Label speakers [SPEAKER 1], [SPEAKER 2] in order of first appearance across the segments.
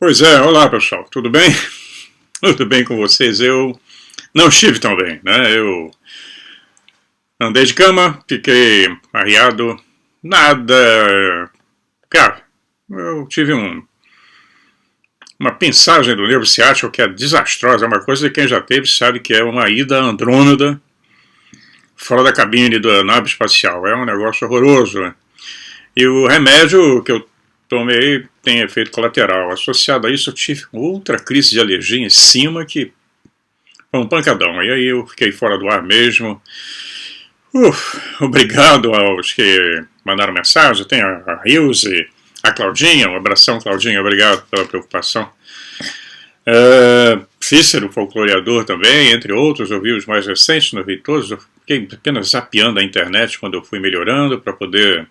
[SPEAKER 1] Pois é, olá pessoal, tudo bem? Tudo bem com vocês? Eu não estive tão bem, né? Eu andei de cama, fiquei arriado, nada grave. Eu tive uma pinçagem do nervo ciático que é desastrosa, é uma coisa que quem já teve sabe que é uma ida a Andrômeda fora da cabine da nave espacial, é um negócio horroroso, né? E o remédio que eu tomei tem efeito colateral. Associado a isso, eu tive outra crise de alergia em cima que foi um pancadão. E aí eu fiquei fora do ar mesmo. Obrigado aos que mandaram mensagem. Tem a Ilse, a Claudinha, um abração, Claudinha, obrigado pela preocupação. Cícero, folcloreador também, entre outros, eu vi os mais recentes, não vi todos. Eu fiquei apenas zapeando a internet quando eu fui melhorando para poder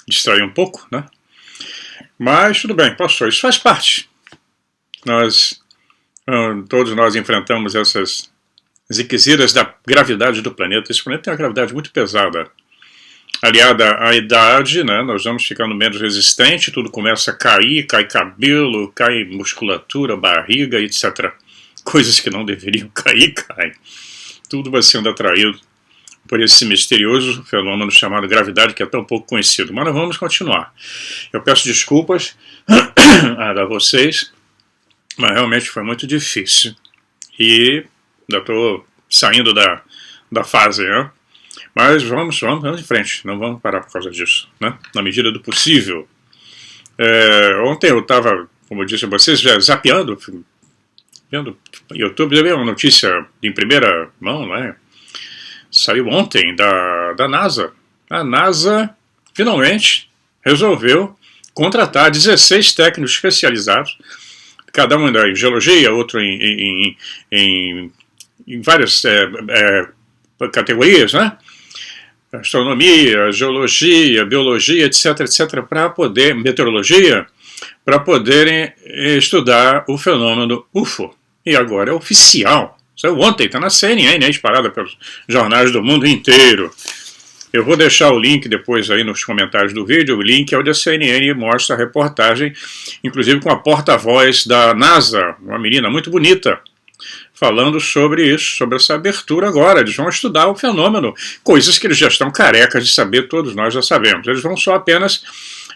[SPEAKER 1] distrair um pouco, né? Mas tudo bem, passou, isso faz parte. Todos nós enfrentamos essas ziqueziras da gravidade do planeta. Esse planeta tem uma gravidade muito pesada. Aliada à idade, né, nós vamos ficando menos resistentes, tudo começa a cair, cai cabelo, cai musculatura, barriga, etc. Coisas que não deveriam cair, caem. Tudo vai sendo atraído por esse misterioso fenômeno chamado gravidade, que é tão pouco conhecido. Mas nós vamos continuar. Eu peço desculpas a vocês, mas realmente foi muito difícil. E ainda estou saindo da fase, né? Mas vamos em frente, não vamos parar por causa disso, né? Na medida do possível. Ontem eu estava, como eu disse a vocês, já zapeando, vendo YouTube, já veio uma notícia em primeira mão, né? Saiu ontem da NASA. A NASA finalmente resolveu contratar 16 técnicos especializados, cada um em geologia, outro em várias categorias, né? Astronomia, geologia, biologia, etc, para poder, meteorologia, para poderem estudar o fenômeno UFO. E agora é oficial. Saiu ontem, está na CNN, disparada pelos jornais do mundo inteiro. Eu vou deixar o link depois aí nos comentários do vídeo. O link é onde a CNN mostra a reportagem, inclusive com a porta-voz da NASA, uma menina muito bonita, falando sobre isso, sobre essa abertura agora. Eles vão estudar o fenômeno, coisas que eles já estão carecas de saber, todos nós já sabemos. Eles vão só apenas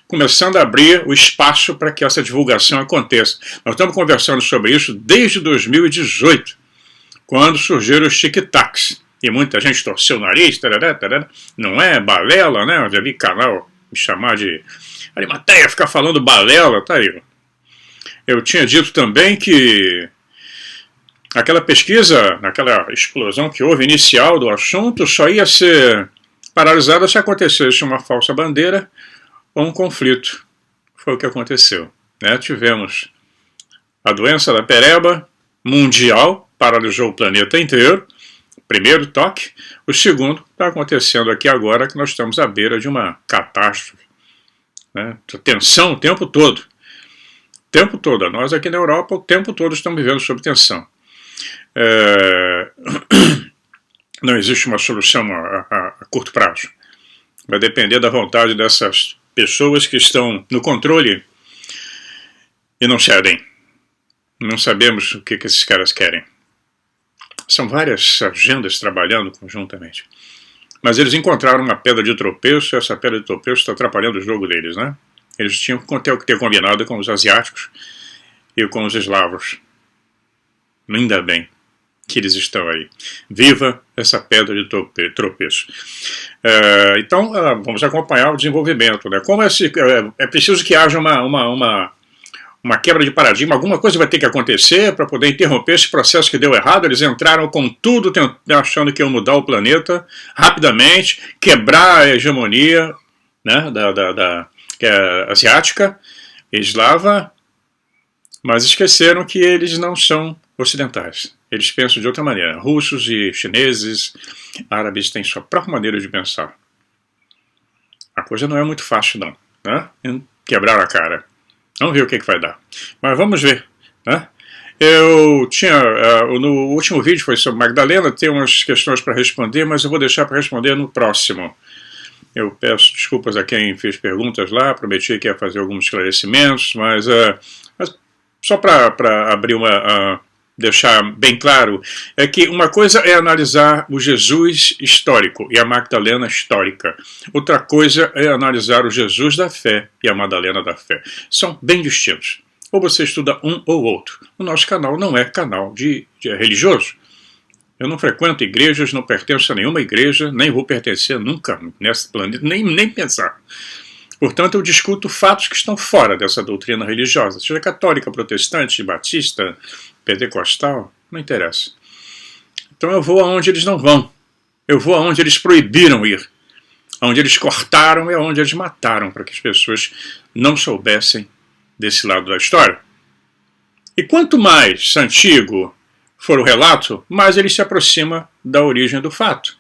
[SPEAKER 1] começando a abrir o espaço para que essa divulgação aconteça. Nós estamos conversando sobre isso desde 2018. Quando surgiram os tic-tacs, e muita gente torceu o nariz, tarará, não é balela, né? Eu já vi canal me chamar de Arimateia, ficar falando balela, tá aí. Eu tinha dito também que aquela pesquisa, naquela explosão que houve inicial do assunto, só ia ser paralisada se acontecesse uma falsa bandeira ou um conflito. Foi o que aconteceu, né? Tivemos a doença da pereba mundial, paralisou o planeta inteiro, primeiro toque. O segundo está acontecendo aqui agora, que nós estamos à beira de uma catástrofe, né? Tensão o tempo todo. O tempo todo. Nós aqui na Europa, o tempo todo estamos vivendo sob tensão. Não existe uma solução a curto prazo. Vai depender da vontade dessas pessoas que estão no controle e não cedem. Não sabemos o que esses caras querem. São várias agendas trabalhando conjuntamente. Mas eles encontraram uma pedra de tropeço, e essa pedra de tropeço está atrapalhando o jogo deles, né? Eles tinham que ter combinado com os asiáticos e com os eslavos. Ainda bem que eles estão aí. Viva essa pedra de tropeço. Então, vamos acompanhar o desenvolvimento, né? Como é preciso que haja uma quebra de paradigma, alguma coisa vai ter que acontecer para poder interromper esse processo que deu errado. Eles entraram com tudo achando que iam mudar o planeta rapidamente, quebrar a hegemonia, né, que é asiática, eslava, mas esqueceram que eles não são ocidentais. Eles pensam de outra maneira. Russos e chineses, árabes têm sua própria maneira de pensar. A coisa não é muito fácil não, né? Quebrar a cara. Vamos ver o que vai dar. Mas vamos ver, né? Eu tinha, no último vídeo foi sobre Magdalena, tem umas questões para responder, mas eu vou deixar para responder no próximo. Eu peço desculpas a quem fez perguntas lá, prometi que ia fazer alguns esclarecimentos, mas Só para abrir deixar bem claro, é que uma coisa é analisar o Jesus histórico e a Magdalena histórica. Outra coisa é analisar o Jesus da fé e a Madalena da fé. São bem distintos. Ou você estuda um ou outro. O nosso canal não é canal de religioso. Eu não frequento igrejas, não pertenço a nenhuma igreja, nem vou pertencer nunca nesse planeta, nem pensar. Portanto, eu discuto fatos que estão fora dessa doutrina religiosa, seja católica, protestante, batista, pentecostal, não interessa. Então eu vou aonde eles não vão. Eu vou aonde eles proibiram ir. Aonde eles cortaram e aonde eles mataram, para que as pessoas não soubessem desse lado da história. E quanto mais antigo for o relato, mais ele se aproxima da origem do fato.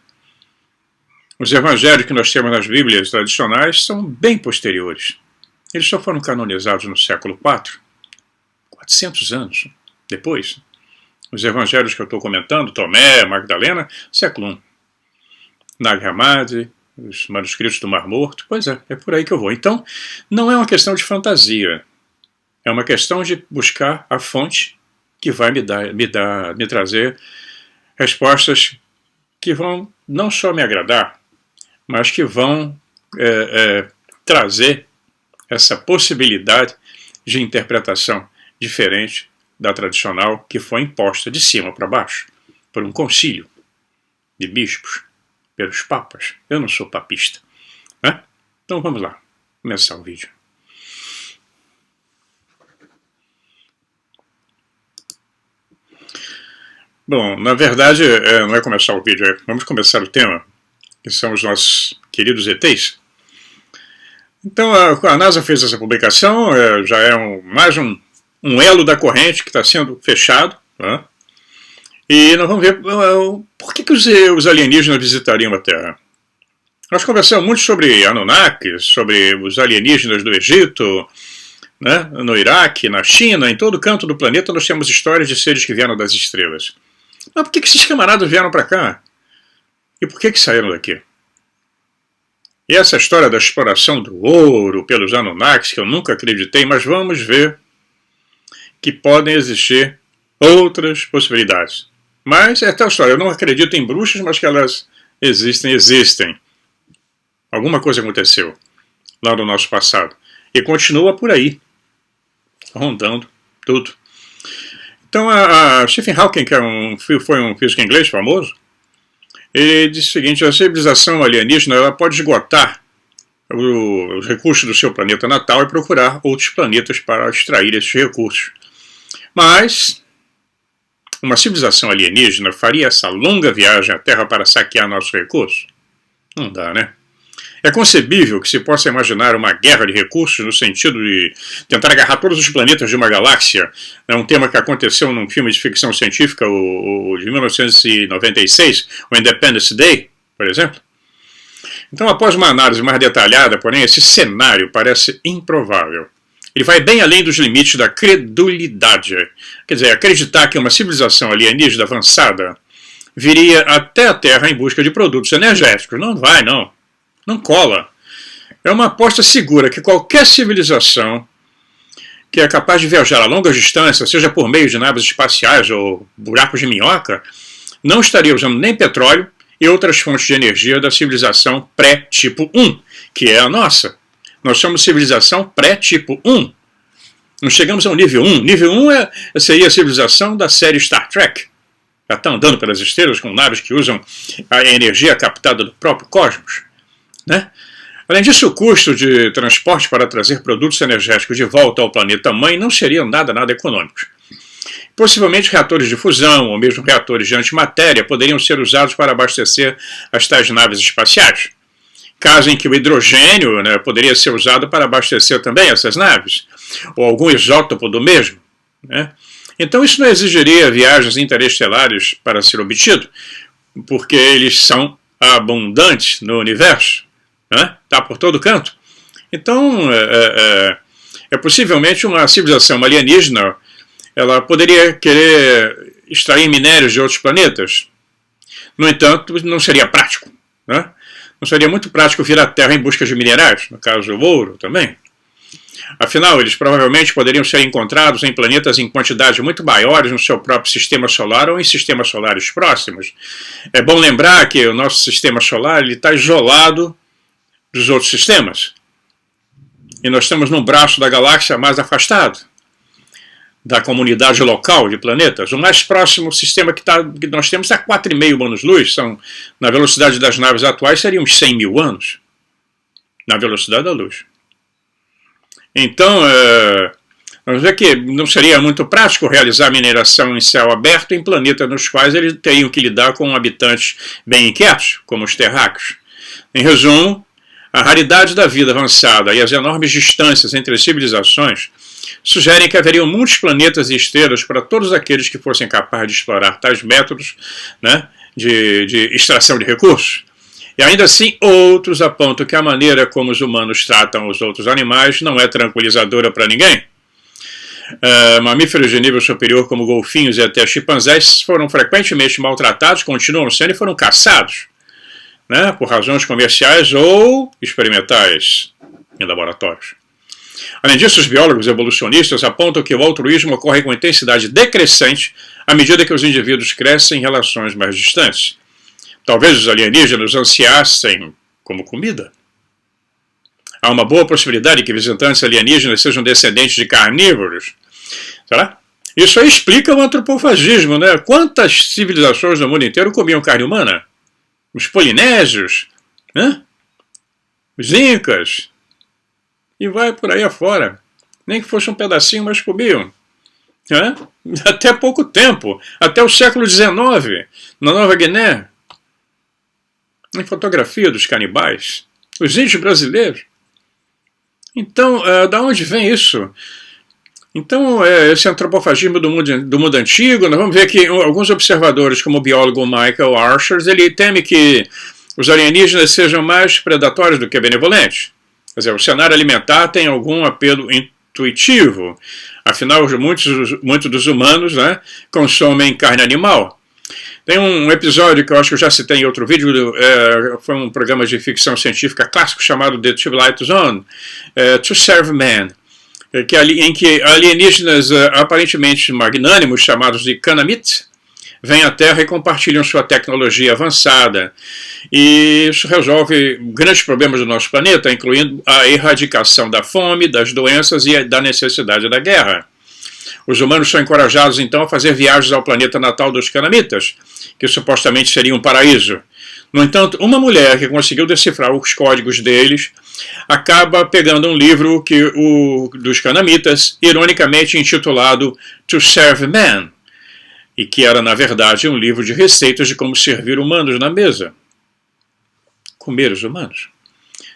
[SPEAKER 1] Os evangelhos que nós temos nas Bíblias tradicionais são bem posteriores. Eles só foram canonizados no século IV, 400 anos depois. Os evangelhos que eu estou comentando, Tomé, Magdalena, século I. Nag Hammadi, os manuscritos do Mar Morto, pois é por aí que eu vou. Então, não é uma questão de fantasia, é uma questão de buscar a fonte que vai me trazer respostas que vão não só me agradar, mas que vão trazer essa possibilidade de interpretação diferente da tradicional que foi imposta de cima para baixo, por um concílio de bispos, pelos papas. Eu não sou papista. Né? Então vamos lá, começar o vídeo. Bom, na verdade, não é começar o vídeo, vamos começar o tema, que são os nossos queridos ETs. Então a NASA fez essa publicação, já é mais um elo da corrente que está sendo fechado, né? E nós vamos ver por que os alienígenas visitariam a Terra. Nós conversamos muito sobre Anunnakis, sobre os alienígenas do Egito, né? No Iraque, na China, em todo canto do planeta nós temos histórias de seres que vieram das estrelas. Mas por que esses camaradas vieram para cá? E por que saíram daqui? E essa história da exploração do ouro pelos Anunnakis, que eu nunca acreditei, mas vamos ver que podem existir outras possibilidades. Mas é tal história, eu não acredito em bruxas, mas que elas existem. Alguma coisa aconteceu lá no nosso passado. E continua por aí, rondando tudo. Então a Stephen Hawking, que foi um físico inglês famoso, ele disse o seguinte: a civilização alienígena ela pode esgotar os recursos do seu planeta natal e procurar outros planetas para extrair esses recursos. Mas uma civilização alienígena faria essa longa viagem à Terra para saquear nossos recursos? Não dá, né? É concebível que se possa imaginar uma guerra de recursos no sentido de tentar agarrar todos os planetas de uma galáxia. É um tema que aconteceu num filme de ficção científica, o de 1996, o Independence Day, por exemplo. Então, após uma análise mais detalhada, porém, esse cenário parece improvável. Ele vai bem além dos limites da credulidade. Quer dizer, acreditar que uma civilização alienígena avançada viria até a Terra em busca de produtos energéticos. Não vai, não. Não cola. É uma aposta segura que qualquer civilização que é capaz de viajar a longas distâncias, seja por meio de naves espaciais ou buracos de minhoca, não estaria usando nem petróleo e outras fontes de energia da civilização pré-tipo 1, que é a nossa. Nós somos civilização pré-tipo 1. Não chegamos ao nível 1. Nível 1 seria a civilização da série Star Trek. Já está andando pelas estrelas com naves que usam a energia captada do próprio cosmos. Né? Além disso, o custo de transporte para trazer produtos energéticos de volta ao planeta-mãe não seriam nada econômicos. Possivelmente reatores de fusão ou mesmo reatores de antimatéria poderiam ser usados para abastecer as tais naves espaciais. Caso em que o hidrogênio poderia ser usado para abastecer também essas naves, ou algum isótopo do mesmo. Né? Então isso não exigiria viagens interestelares para ser obtido, porque eles são abundantes no universo. Está por todo canto. Então, possivelmente uma civilização alienígena ela poderia querer extrair minérios de outros planetas. No entanto, não seria prático. Né? Não seria muito prático vir à Terra em busca de minerais, no caso o ouro também. Afinal, eles provavelmente poderiam ser encontrados em planetas em quantidades muito maiores no seu próprio sistema solar ou em sistemas solares próximos. É bom lembrar que o nosso sistema solar está isolado dos outros sistemas. E nós estamos num braço da galáxia mais afastado da comunidade local de planetas. O mais próximo sistema que nós temos é 4,5 anos-luz. Na velocidade das naves atuais, seriam uns 100 mil anos. Na velocidade da luz. Então, vamos ver que não seria muito prático realizar mineração em céu aberto em planetas nos quais eles teriam que lidar com habitantes bem inquietos, como os terráqueos. Em resumo, a raridade da vida avançada e as enormes distâncias entre as civilizações sugerem que haveriam muitos planetas e estrelas para todos aqueles que fossem capazes de explorar tais métodos, né, de extração de recursos. E ainda assim, outros apontam que a maneira como os humanos tratam os outros animais não é tranquilizadora para ninguém. Mamíferos de nível superior, como golfinhos e até chimpanzés, foram frequentemente maltratados, continuam sendo e foram caçados, né, por razões comerciais ou experimentais em laboratórios. Além disso, os biólogos evolucionistas apontam que o altruísmo ocorre com intensidade decrescente à medida que os indivíduos crescem em relações mais distantes. Talvez os alienígenas ansiassem como comida. Há uma boa possibilidade que visitantes alienígenas sejam descendentes de carnívoros. Será? Isso aí explica o antropofagismo, né? Quantas civilizações no mundo inteiro comiam carne humana? Os polinésios, né? Os incas, e vai por aí afora. Nem que fosse um pedacinho, mas comiam. Né? Até pouco tempo, até o século XIX, na Nova Guiné. Em fotografia dos canibais, os índios brasileiros. Então, da onde vem isso? Então, esse antropofagismo do mundo antigo, nós vamos ver que alguns observadores, como o biólogo Michael Archer, ele teme que os alienígenas sejam mais predatórios do que benevolentes. Quer dizer, o cenário alimentar tem algum apelo intuitivo. Afinal, muitos dos humanos, né, consomem carne animal. Tem um episódio que eu acho que eu já citei em outro vídeo, foi um programa de ficção científica clássico chamado The Twilight Zone, To Serve Man, em que alienígenas aparentemente magnânimos, chamados de Kanamit, vêm à Terra e compartilham sua tecnologia avançada. E isso resolve grandes problemas do nosso planeta, incluindo a erradicação da fome, das doenças e da necessidade da guerra. Os humanos são encorajados, então, a fazer viagens ao planeta natal dos Kanamitas, que supostamente seria um paraíso. No entanto, uma mulher que conseguiu decifrar os códigos deles acaba pegando um livro dos Kanamitas, ironicamente intitulado To Serve Man, e que era, na verdade, um livro de receitas de como servir humanos na mesa. Comer os humanos.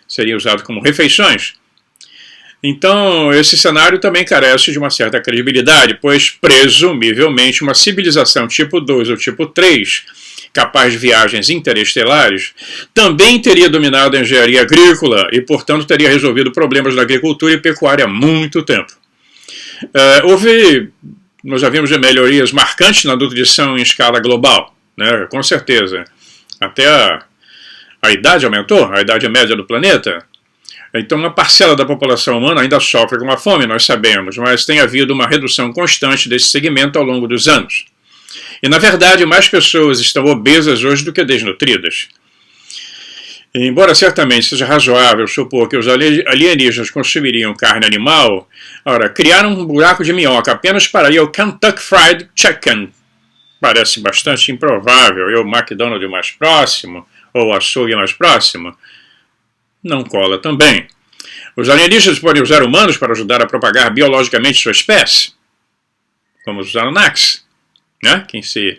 [SPEAKER 1] Seria usado como refeições. Então, esse cenário também carece de uma certa credibilidade, pois, presumivelmente, uma civilização tipo 2 ou tipo 3, capaz de viagens interestelares, também teria dominado a engenharia agrícola e, portanto, teria resolvido problemas da agricultura e pecuária há muito tempo. Nós já vimos melhorias marcantes na nutrição em escala global, né, com certeza. Até a idade aumentou, a idade média do planeta. Então, uma parcela da população humana ainda sofre com a fome, nós sabemos, mas tem havido uma redução constante desse segmento ao longo dos anos. E, na verdade, mais pessoas estão obesas hoje do que desnutridas. E, embora certamente seja razoável supor que os alienígenas consumiriam carne animal, criar um buraco de minhoca apenas para ir ao Kentucky Fried Chicken parece bastante improvável. E o McDonald's mais próximo, ou o açougue mais próximo, não cola também. Os alienígenas podem usar humanos para ajudar a propagar biologicamente sua espécie, como os Anunnakis, né? Quem se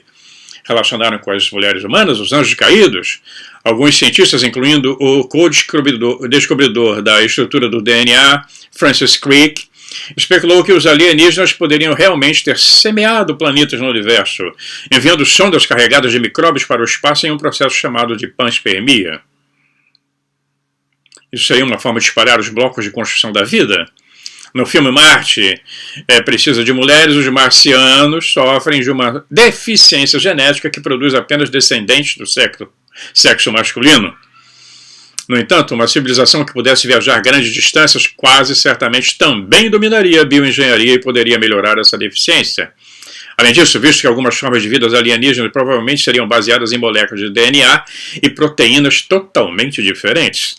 [SPEAKER 1] relacionaram com as mulheres humanas, os anjos caídos. Alguns cientistas, incluindo o co-descobridor da estrutura do DNA, Francis Crick, especulou que os alienígenas poderiam realmente ter semeado planetas no universo, enviando sondas carregadas de micróbios para o espaço em um processo chamado de panspermia. Isso seria uma forma de espalhar os blocos de construção da vida? No filme Marte, precisa de mulheres, os marcianos sofrem de uma deficiência genética que produz apenas descendentes do sexo masculino. No entanto, uma civilização que pudesse viajar grandes distâncias quase certamente também dominaria a bioengenharia e poderia melhorar essa deficiência. Além disso, visto que algumas formas de vida alienígenas provavelmente seriam baseadas em moléculas de DNA e proteínas totalmente diferentes.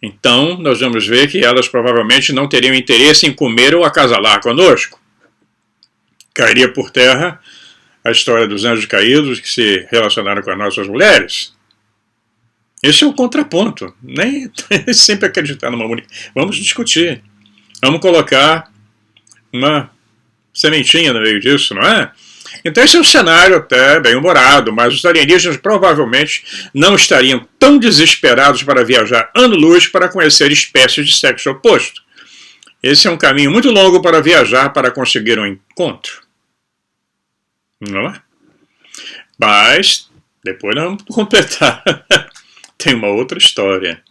[SPEAKER 1] Então, nós vamos ver que elas provavelmente não teriam interesse em comer ou acasalar conosco. Cairia por terra a história dos anjos caídos que se relacionaram com as nossas mulheres. Esse é o contraponto. Nem sempre acreditar numa única. Vamos discutir. Vamos colocar uma sementinha no meio disso, não é? Então esse é um cenário até bem humorado, mas os alienígenas provavelmente não estariam tão desesperados para viajar ano-luz para conhecer espécies de sexo oposto. Esse é um caminho muito longo para viajar para conseguir um encontro. Não é? Mas, depois nós vamos completar. Tem uma outra história.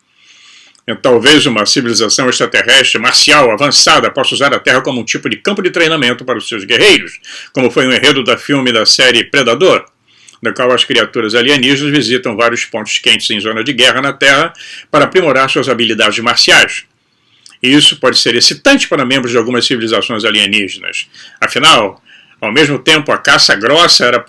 [SPEAKER 1] Talvez uma civilização extraterrestre marcial avançada possa usar a Terra como um tipo de campo de treinamento para os seus guerreiros, como foi um enredo da filme da série Predador, no qual as criaturas alienígenas visitam vários pontos quentes em zona de guerra na Terra para aprimorar suas habilidades marciais. E isso pode ser excitante para membros de algumas civilizações alienígenas. Afinal, ao mesmo tempo, a caça grossa era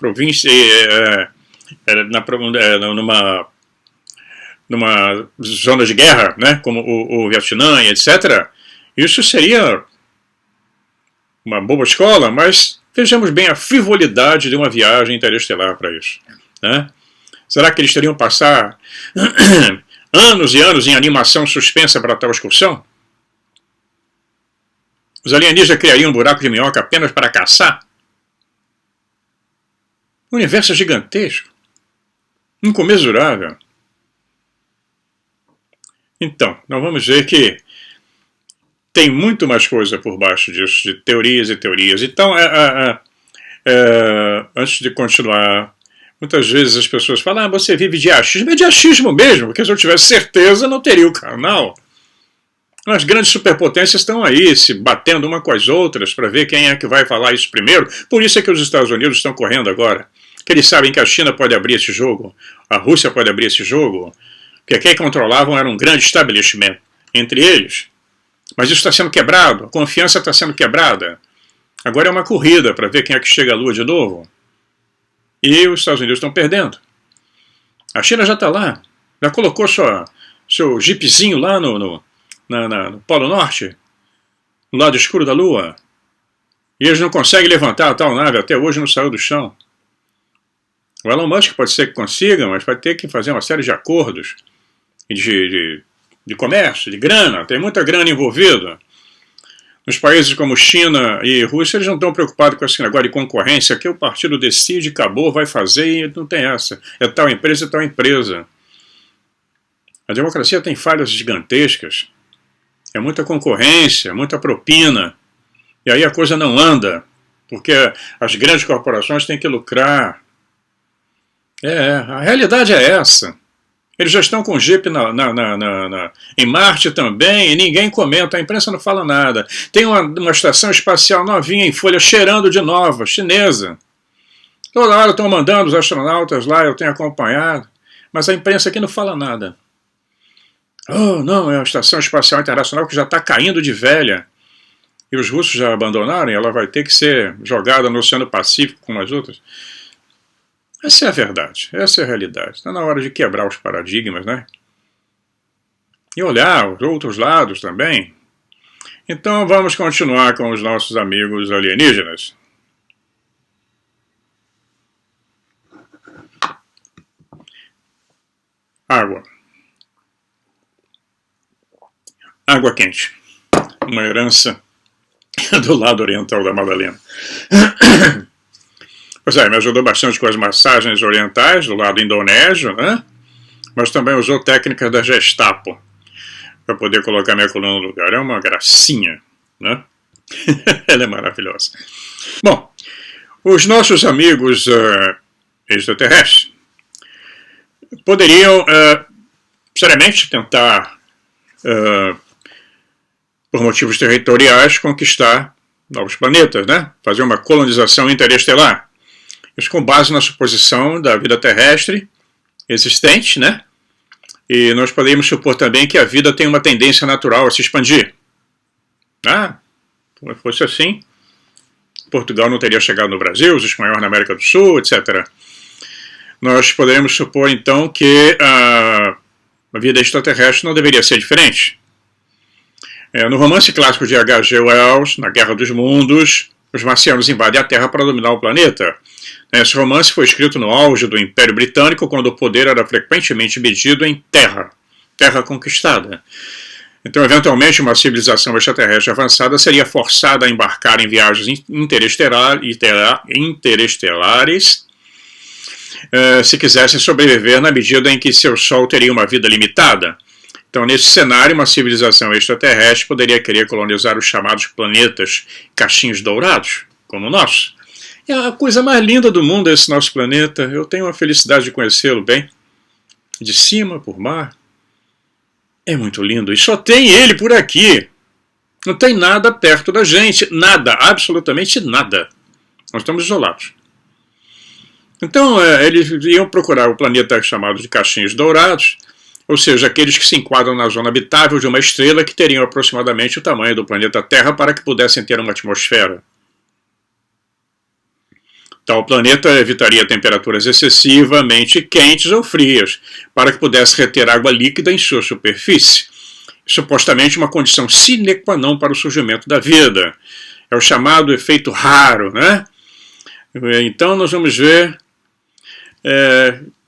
[SPEAKER 1] numa zona de guerra, né, como o Vietnã e etc., isso seria uma boa escola, mas vejamos bem a frivolidade de uma viagem interestelar para isso. Né? Será que eles teriam passar anos e anos em animação suspensa para tal excursão? Os alienígenas criariam um buraco de minhoca apenas para caçar? O universo é gigantesco, incomensurável. Então, nós vamos ver que tem muito mais coisa por baixo disso, de teorias e teorias. Então, antes de continuar, muitas vezes as pessoas falam, você vive de achismo. É de achismo mesmo, porque se eu tivesse certeza, não teria o canal. As grandes superpotências estão aí, se batendo uma com as outras, para ver quem é que vai falar isso primeiro. Por isso é que os Estados Unidos estão correndo agora. Que eles sabem que a China pode abrir esse jogo, a Rússia pode abrir esse jogo, porque quem controlavam era um grande estabelecimento entre eles. Mas isso está sendo quebrado, a confiança está sendo quebrada. Agora é uma corrida para ver quem é que chega à Lua de novo. E os Estados Unidos estão perdendo. A China já está lá, já colocou seu jeepzinho lá no Polo Norte, no lado escuro da Lua. E eles não conseguem levantar a tal nave, até hoje não saiu do chão. O Elon Musk pode ser que consiga, mas vai ter que fazer uma série de acordos de comércio, de grana, tem muita grana envolvida. Nos países como China e Rússia, eles não estão preocupados com esse negócio de concorrência, que o partido decide, acabou, vai fazer e não tem essa. É tal empresa e tal empresa. A democracia tem falhas gigantescas. É muita concorrência, muita propina. E aí a coisa não anda, porque as grandes corporações têm que lucrar. A realidade é essa. Eles já estão com Jeep em Marte também e ninguém comenta, a imprensa não fala nada. Tem uma estação espacial novinha em folha cheirando de nova, chinesa. Toda hora estão mandando os astronautas lá, eu tenho acompanhado, mas a imprensa aqui não fala nada. Oh, não, é a Estação Espacial Internacional que já está caindo de velha. E os russos já abandonaram e ela vai ter que ser jogada no Oceano Pacífico como as outras. Essa é a verdade, essa é a realidade. Está na hora de quebrar os paradigmas, né? E olhar os outros lados também. Então vamos continuar com os nossos amigos alienígenas. Água. Água quente. Uma herança do lado oriental da Madalena. Pois é, me ajudou bastante com as massagens orientais do lado indonésio, né? Mas também usou técnicas da Gestapo para poder colocar minha coluna no lugar. É uma gracinha, né? Ela é maravilhosa. Bom, os nossos amigos extraterrestres poderiam seriamente tentar, por motivos territoriais, conquistar novos planetas, né? Fazer uma colonização interestelar. Isso com base na suposição da vida terrestre existente, né? E nós poderíamos supor também que a vida tem uma tendência natural a se expandir. Se fosse assim, Portugal não teria chegado no Brasil, os espanhóis na América do Sul, etc. Nós poderíamos supor, então, que a vida extraterrestre não deveria ser diferente. No romance clássico de H.G. Wells, Na Guerra dos Mundos, os marcianos invadem a Terra para dominar o planeta. Esse romance foi escrito no auge do Império Britânico, quando o poder era frequentemente medido em terra conquistada. Então, eventualmente, uma civilização extraterrestre avançada seria forçada a embarcar em viagens interestelares se quisesse sobreviver na medida em que seu Sol teria uma vida limitada. Então, nesse cenário, uma civilização extraterrestre poderia querer colonizar os chamados planetas caixinhos dourados, como o nosso. E a coisa mais linda do mundo é esse nosso planeta. Eu tenho a felicidade de conhecê-lo bem. De cima, por mar. É muito lindo. E só tem ele por aqui. Não tem nada perto da gente. Nada. Absolutamente nada. Nós estamos isolados. Então, eles iam procurar o planeta chamado de caixinhos dourados, ou seja, aqueles que se enquadram na zona habitável de uma estrela que teriam aproximadamente o tamanho do planeta Terra para que pudessem ter uma atmosfera. Tal planeta evitaria temperaturas excessivamente quentes ou frias, para que pudesse reter água líquida em sua superfície. Supostamente uma condição sine qua non para o surgimento da vida. É o chamado efeito raro, né? Então nós vamos ver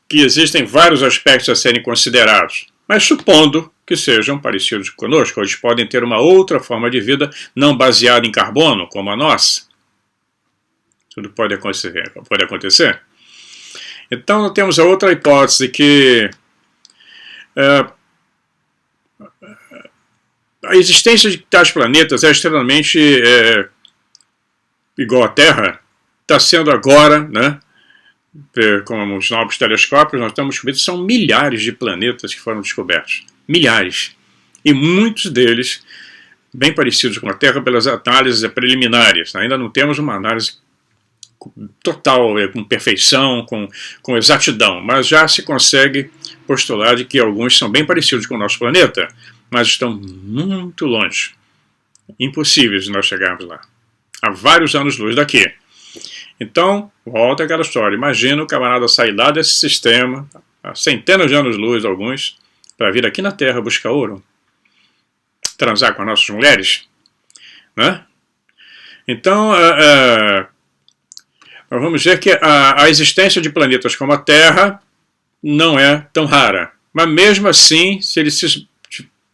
[SPEAKER 1] que existem vários aspectos a serem considerados, mas supondo que sejam parecidos conosco, eles podem ter uma outra forma de vida não baseada em carbono, como a nossa. Tudo pode acontecer. Então, nós temos a outra hipótese que a existência de tais planetas é extremamente igual à Terra, está sendo agora, né, com os novos telescópios, nós estamos descobrindo, são milhares de planetas que foram descobertos. Milhares. E muitos deles bem parecidos com a Terra pelas análises preliminares. Ainda não temos uma análise total, com perfeição, com exatidão, mas já se consegue postular de que alguns são bem parecidos com o nosso planeta, mas estão muito longe. Impossíveis de nós chegarmos lá. Há vários anos-luz daqui. Então, volta aquela história. Imagina o camarada sair lá desse sistema, há centenas de anos-luz, alguns, para vir aqui na Terra buscar ouro, transar com as nossas mulheres, né? Então, nós vamos ver que a existência de planetas como a Terra não é tão rara. Mas mesmo assim, se eles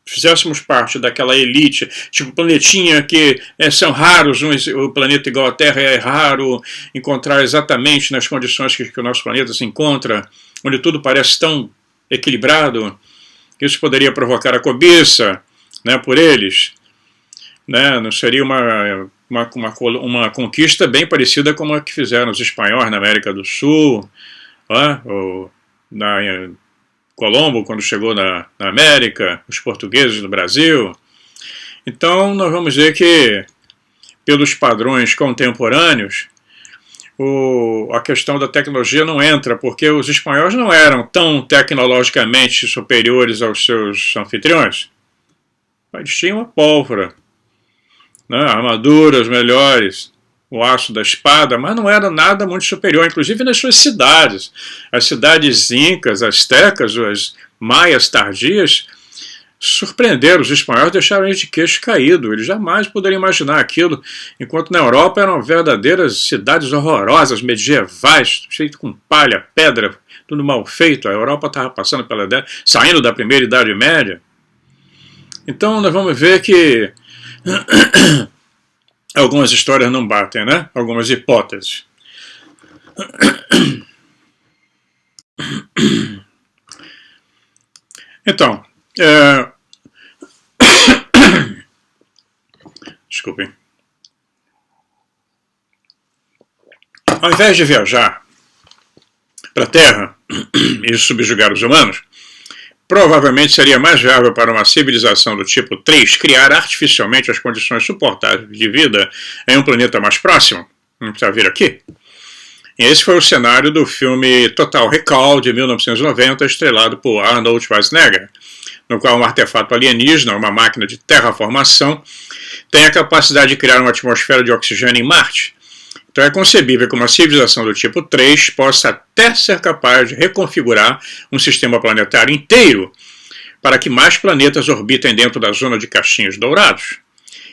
[SPEAKER 1] fizéssemos parte daquela elite, tipo planetinha que são raros, o planeta igual à Terra é raro encontrar exatamente nas condições que o nosso planeta se encontra, onde tudo parece tão equilibrado, isso poderia provocar a cobiça, né, por eles, né, não seria uma conquista bem parecida com a que fizeram os espanhóis na América do Sul, ou na Colombo, quando chegou na América, os portugueses no Brasil. Então, nós vamos ver que, pelos padrões contemporâneos, a questão da tecnologia não entra, porque os espanhóis não eram tão tecnologicamente superiores aos seus anfitriões. Eles tinham a pólvora, né, armaduras melhores, o aço da espada, mas não era nada muito superior, inclusive nas suas cidades. As cidades incas, astecas, as maias tardias, surpreenderam os espanhóis, deixaram eles de queixo caído. Eles jamais poderiam imaginar aquilo, enquanto na Europa eram verdadeiras cidades horrorosas, medievais, feitas com palha, pedra, tudo mal feito. A Europa estava passando saindo da primeira Idade Média. Então nós vamos ver que algumas histórias não batem, né? Algumas hipóteses. Então, desculpem. Ao invés de viajar para a Terra e subjugar os humanos, provavelmente seria mais viável para uma civilização do tipo 3 criar artificialmente as condições suportáveis de vida em um planeta mais próximo. Não precisa vir aqui. E esse foi o cenário do filme Total Recall, de 1990, estrelado por Arnold Schwarzenegger, no qual um artefato alienígena, uma máquina de terraformação, tem a capacidade de criar uma atmosfera de oxigênio em Marte. Então é concebível que uma civilização do tipo 3 possa até ser capaz de reconfigurar um sistema planetário inteiro para que mais planetas orbitem dentro da zona de caixinhos dourados.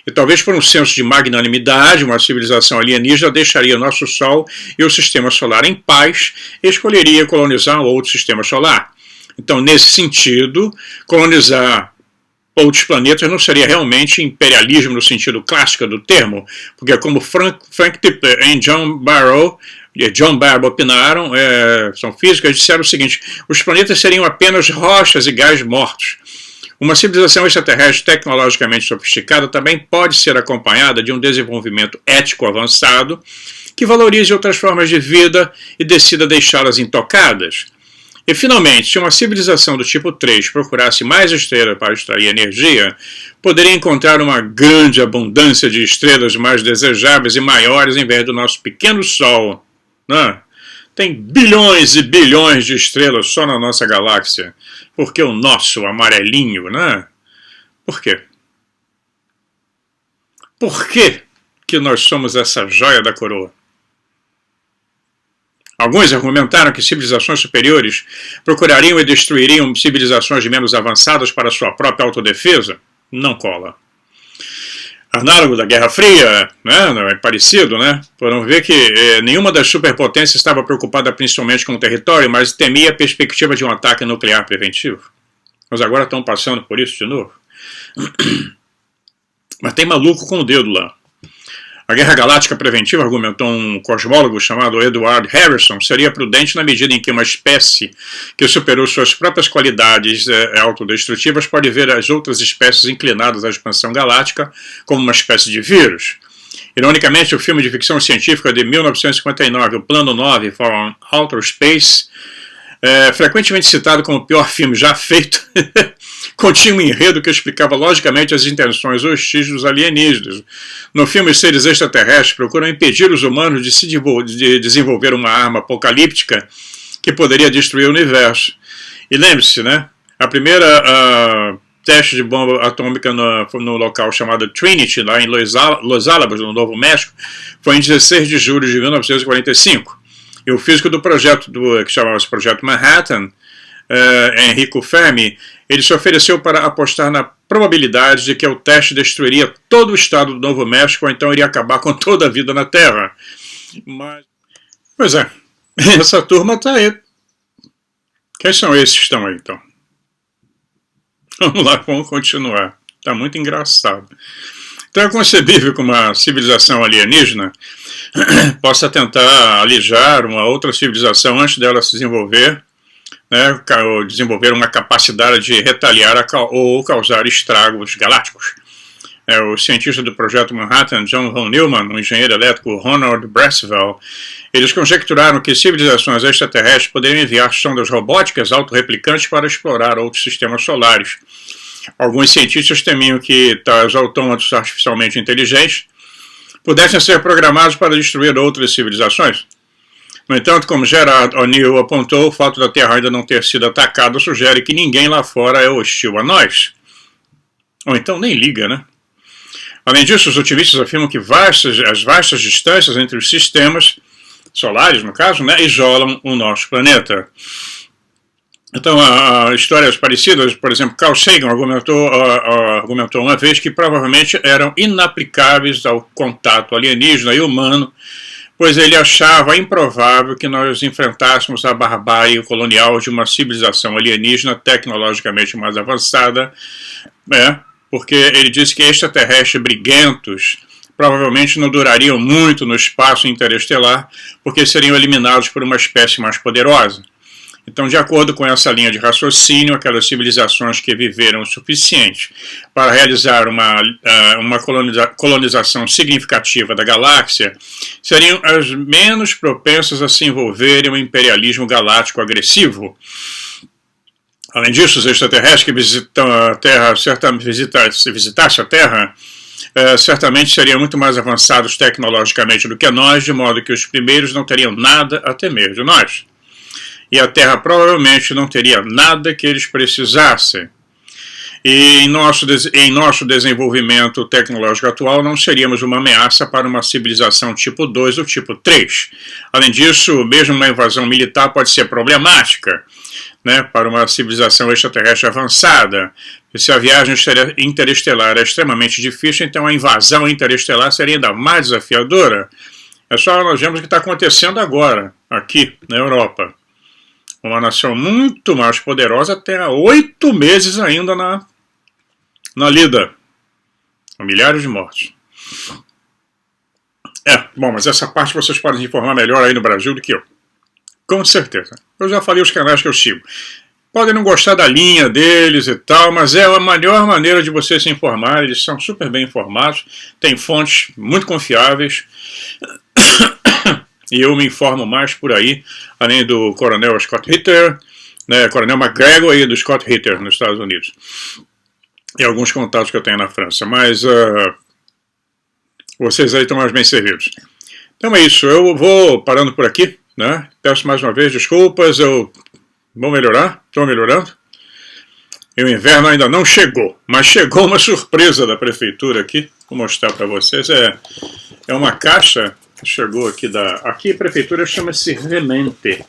[SPEAKER 1] E talvez por um senso de magnanimidade, uma civilização alienígena deixaria nosso Sol e o sistema solar em paz e escolheria colonizar um outro sistema solar. Então, nesse sentido, colonizar outros planetas não seria realmente imperialismo no sentido clássico do termo, porque como Frank Tipler e John Barrow opinaram, são físicos, disseram o seguinte: os planetas seriam apenas rochas e gás mortos. Uma civilização extraterrestre tecnologicamente sofisticada também pode ser acompanhada de um desenvolvimento ético avançado que valorize outras formas de vida e decida deixá-las intocadas. E, finalmente, se uma civilização do tipo 3 procurasse mais estrelas para extrair energia, poderia encontrar uma grande abundância de estrelas mais desejáveis e maiores em vez do nosso pequeno Sol. Né? Tem bilhões e bilhões de estrelas só na nossa galáxia. Por que o nosso amarelinho, né? Por quê? Por que nós somos essa joia da coroa? Alguns argumentaram que civilizações superiores procurariam e destruiriam civilizações menos avançadas para sua própria autodefesa. Não cola. Análogo da Guerra Fria, né, é parecido, né? Foram ver que nenhuma das superpotências estava preocupada principalmente com o território, mas temia a perspectiva de um ataque nuclear preventivo. Mas agora estão passando por isso de novo. Mas tem maluco com o dedo lá. A Guerra Galáctica Preventiva, argumentou um cosmólogo chamado Edward Harrison, seria prudente na medida em que uma espécie que superou suas próprias qualidades autodestrutivas pode ver as outras espécies inclinadas à expansão galáctica como uma espécie de vírus. Ironicamente, o filme de ficção científica de 1959, O Plano 9 from Outer Space, frequentemente citado como o pior filme já feito, continha um enredo que explicava logicamente as intenções hostis dos alienígenas. No filme, os seres extraterrestres procuram impedir os humanos de desenvolver uma arma apocalíptica que poderia destruir o universo. E lembre-se, né? A primeira teste de bomba atômica no local chamado Trinity, lá em Los Alamos, no Novo México, foi em 16 de julho de 1945. E o físico do projeto, que chamava-se Projeto Manhattan, Enrico Fermi, ele se ofereceu para apostar na probabilidade de que o teste destruiria todo o estado do Novo México, ou então iria acabar com toda a vida na Terra. Pois é, essa turma está aí. Quem são esses que estão aí, então? Vamos lá, vamos continuar. Está muito engraçado. Então é concebível que uma civilização alienígena possa tentar alijar uma outra civilização antes dela se desenvolver, né, ou desenvolver uma capacidade de retaliar ou causar estragos galácticos. O cientista do Projeto Manhattan, John von Neumann, o engenheiro elétrico Ronald Braswell, eles conjecturaram que civilizações extraterrestres poderiam enviar sondas robóticas autorreplicantes para explorar outros sistemas solares. Alguns cientistas temiam que tais autômatos artificialmente inteligentes pudessem ser programados para destruir outras civilizações. No entanto, como Gerard O'Neill apontou, o fato da Terra ainda não ter sido atacada sugere que ninguém lá fora é hostil a nós. Ou então nem liga, né? Além disso, os otimistas afirmam que as vastas distâncias entre os sistemas solares, no caso, né, isolam o nosso planeta. Então, histórias parecidas, por exemplo, Carl Sagan argumentou uma vez que provavelmente eram inaplicáveis ao contato alienígena e humano, pois ele achava improvável que nós enfrentássemos a barbárie colonial de uma civilização alienígena tecnologicamente mais avançada, porque ele disse que extraterrestres briguentos provavelmente não durariam muito no espaço interestelar, porque seriam eliminados por uma espécie mais poderosa. Então, de acordo com essa linha de raciocínio, aquelas civilizações que viveram o suficiente para realizar uma colonização significativa da galáxia seriam as menos propensas a se envolverem em um imperialismo galáctico agressivo. Além disso, os extraterrestres que visitam a Terra, visitassem a Terra, certamente seriam muito mais avançados tecnologicamente do que nós, de modo que os primeiros não teriam nada a temer de nós. E a Terra provavelmente não teria nada que eles precisassem. E em nosso desenvolvimento tecnológico atual não seríamos uma ameaça para uma civilização tipo 2 ou tipo 3. Além disso, mesmo uma invasão militar pode ser problemática, né, para uma civilização extraterrestre avançada. E se a viagem interestelar é extremamente difícil, então a invasão interestelar seria ainda mais desafiadora. É só nós vemos o que está acontecendo agora, aqui na Europa. Uma nação muito mais poderosa até há 8 meses ainda na lida. Milhares de mortos. Bom, mas essa parte vocês podem se informar melhor aí no Brasil do que eu. Com certeza. Eu já falei os canais que eu sigo. Podem não gostar da linha deles e tal, mas é a melhor maneira de vocês se informarem. Eles são super bem informados, têm fontes muito confiáveis. E eu me informo mais por aí, além do Coronel Scott Ritter, né, Coronel McGregor aí do Scott Ritter nos Estados Unidos. E alguns contatos que eu tenho na França. Mas vocês aí estão mais bem servidos. Então é isso, eu vou parando por aqui, né? Peço mais uma vez desculpas, eu vou melhorar, estou melhorando. E o inverno ainda não chegou, mas chegou uma surpresa da prefeitura aqui. Vou mostrar para vocês. É uma caixa que chegou aqui da... Aqui a prefeitura chama-se Remente.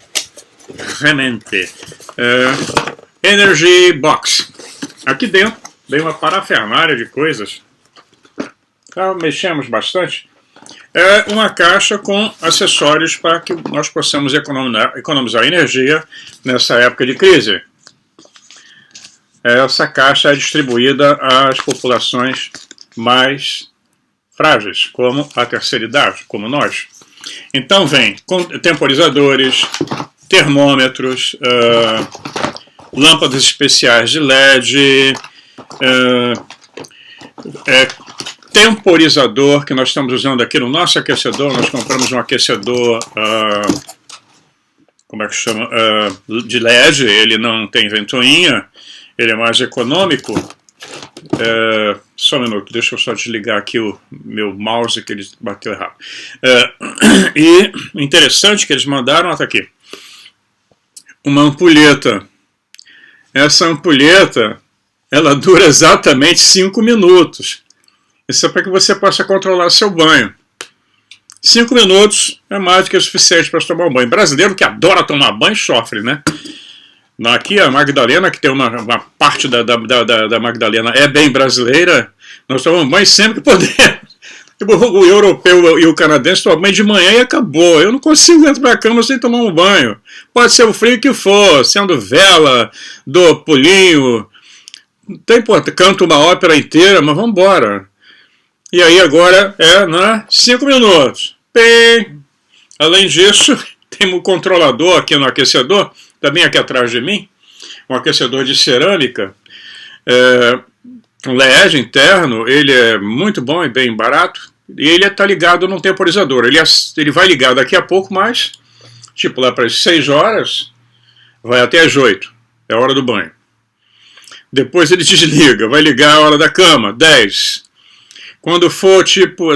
[SPEAKER 1] Energy Box. Aqui dentro vem uma parafernália de coisas. Já mexemos bastante. É uma caixa com acessórios para que nós possamos economizar energia nessa época de crise. Essa caixa é distribuída às populações mais frágeis, como a terceira idade, como nós. Então vem temporizadores, termômetros, lâmpadas especiais de LED, temporizador que nós estamos usando aqui no nosso aquecedor. Nós compramos um aquecedor, como é que chama? De LED, ele não tem ventoinha, ele é mais econômico. Só um minuto, deixa eu só desligar aqui o meu mouse que ele bateu errado. E interessante que eles mandaram, tá aqui, uma ampulheta. Essa ampulheta, ela dura exatamente 5 minutos. Isso é para que você possa controlar seu banho. 5 minutos é mais do que o suficiente para tomar um banho. Brasileiro que adora tomar banho sofre, né? Aqui a Magdalena, que tem uma parte da Magdalena é bem brasileira, nós tomamos banho sempre que podemos. O europeu e o canadense tomam banho de manhã e acabou. Eu não consigo entrar na cama sem tomar um banho. Pode ser o frio que for, sendo vela, do pulinho, não tem importância, canto uma ópera inteira, mas vamos embora. E aí agora 5 minutos. Bem, além disso, tem um controlador aqui no aquecedor, também aqui atrás de mim, um aquecedor de cerâmica, um LED interno, ele é muito bom e bem barato, e ele está ligado num temporizador. Ele vai ligar daqui a pouco, mas, tipo lá para as 6 horas, vai até as 8, é a hora do banho. Depois ele desliga, vai ligar a hora da cama, 10. Quando for, tipo,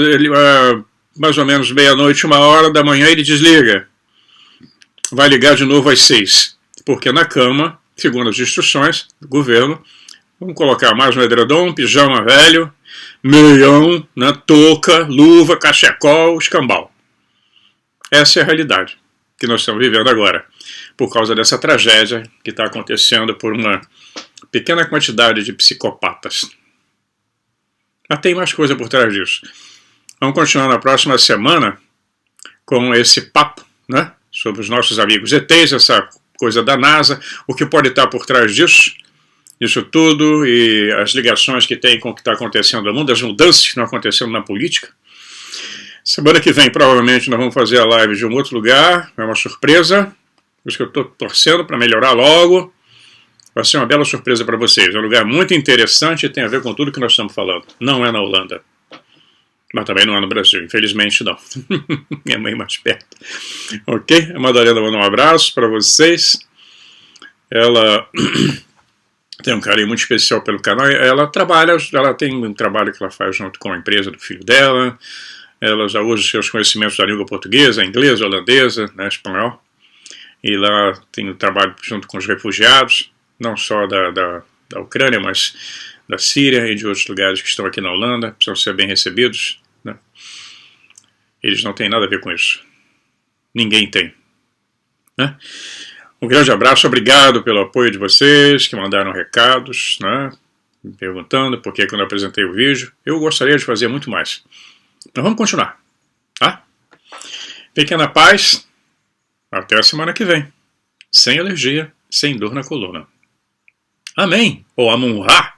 [SPEAKER 1] mais ou menos meia-noite, 1h da manhã, ele desliga. Vai ligar de novo às 6. Porque na cama, segundo as instruções do governo, vamos colocar mais um edredom, pijama velho, meião, touca, luva, cachecol, escambau. Essa é a realidade que nós estamos vivendo agora, por causa dessa tragédia que está acontecendo por uma pequena quantidade de psicopatas. Mas tem mais coisa por trás disso. Vamos continuar na próxima semana com esse papo, né, sobre os nossos amigos ETs, essa coisa da NASA, o que pode estar por trás disso tudo, e as ligações que tem com o que está acontecendo no mundo, as mudanças que estão acontecendo na política. Semana que vem, provavelmente, nós vamos fazer a live de um outro lugar, é uma surpresa, por isso que eu estou torcendo para melhorar logo. Vai ser uma bela surpresa para vocês. É um lugar muito interessante e tem a ver com tudo que nós estamos falando. Não é na Holanda. Mas também não é no Brasil. Infelizmente, não. Minha mãe mais perto. Ok? A Madalena mandou um abraço para vocês. Ela tem um carinho muito especial pelo canal. Ela tem um trabalho que ela faz junto com a empresa do filho dela. Ela já usa os seus conhecimentos da língua portuguesa, inglesa, holandesa, né, espanhol. E lá tem um trabalho junto com os refugiados, não só da Ucrânia, mas da Síria e de outros lugares que estão aqui na Holanda, precisam ser bem recebidos, né? Eles não têm nada a ver com isso. Ninguém tem, né? Um grande abraço, obrigado pelo apoio de vocês que mandaram recados, né, me perguntando por que quando eu apresentei o vídeo. Eu gostaria de fazer muito mais. Então vamos continuar, tá? Fiquem na paz. Até a semana que vem. Sem alergia, sem dor na coluna. Amém. Ou Amun-Ra.